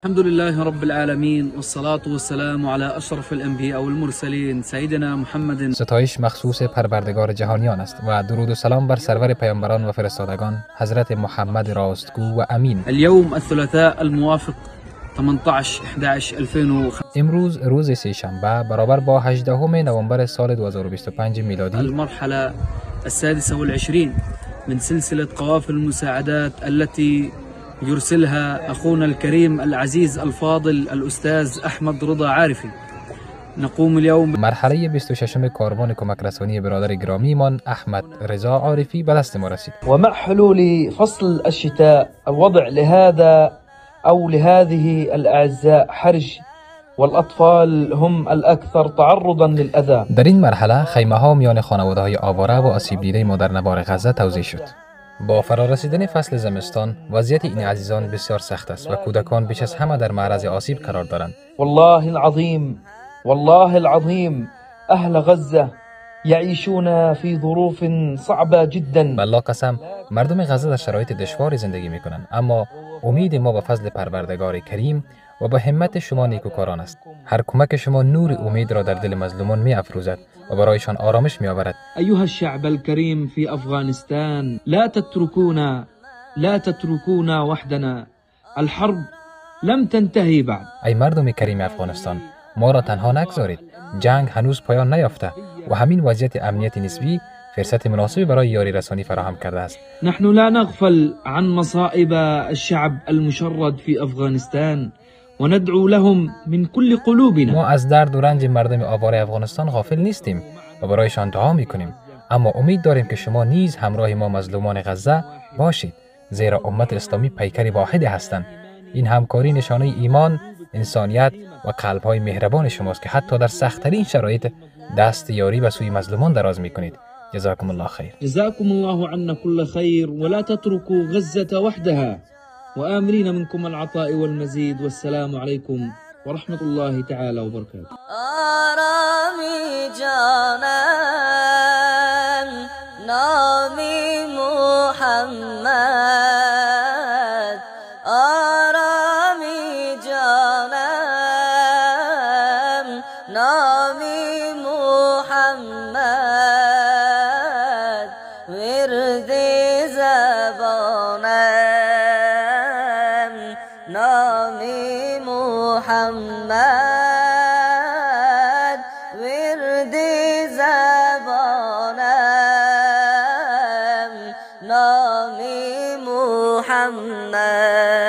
الحمد لله رب العالمين والصلاة والسلام على أشرف الأنبياء والمرسلين سيدنا محمد. ستایش مخصوص پروردگار جهانیان است و درود و سلام بر سرور پیامبران و فرستادگان حضرت محمد راستگو و امین. اليوم الثلاثاء الموافق 18/11/2005. امروز روز سه شنبه برابر با 18 نوامبر سال 2025 میلادی. المرحلة 26 من سلسلة قوافل المساعدات التي يرسلها أخونا الكريم العزيز الفاضل الأستاذ أحمد رضا عارفي. نقوم اليوم مرحله 26 کاروان کمک رسانی برادر گرامیمان احمد رضا عارفی به دست ما رسید. ومع حلول فصل الشتاء الوضع لهذه الأعزاء حرج والأطفال هم الأكثر تعرضا للأذى. در این مرحله خیمه ها میان خانواده های آواره و آسیب دیده ما در نوار غزه توزیع شد. با فرارسیدن فصل زمستان وضعیت این عزیزان بسیار سخت است و کودکان بیش از همه در معرض آسیب قرار دارند. والله العظيم أهل غزة يعيشون في ظروف صعبة جدا. بالله قسم مردم غزه در شرایط دشواری زندگی میکنند، اما امید ما به فضل پروردگار کریم و به همت شما نیکوکاران است. هر کمک شما نور امید را در دل مظلومان می افروزد و برایشان آرامش می آورد. أيها الشعب الكريم في أفغانستان لا تتركونا وحدنا. الحرب لم تنتهي بعد. ای مردم کریم افغانستان، ما را تنها نگذارید. جنگ هنوز پایان نیافته و همین وضعیت امنیت نسبی فرصت مناسبی برای یاری رسانی فراهم کرده است. نحن لا نغفل عن مصائب الشعب المشرد في أفغانستان وندعو لهم من كل قلوبنا. ما از درد و رنج مردم آواره افغانستان غافل نیستیم و برایشان دعا میکنیم، اما امید داریم که شما نیز همراه ما مظلومان غزه باشید، زیرا امت اسلامی پیکر واحد هستند. این همکاری نشانه ایمان، انسانیت و قلب‌های مهربان شماست که حتی در سخت‌ترین شرایط دست یاری به سوی مظلومان دراز میکنید. جزاكم الله خير. جزاكم الله عنا كل خير ولا تتركوا غزة وحدها وآمرين منكم العطاء والمزيد. والسلام عليكم ورحمة الله تعالى وبركاته. آرامی جانم نامی محمد، آرامی جانم نامی محمد، ورد زبانم نامی محمد، ورد زبانم نامی محمد.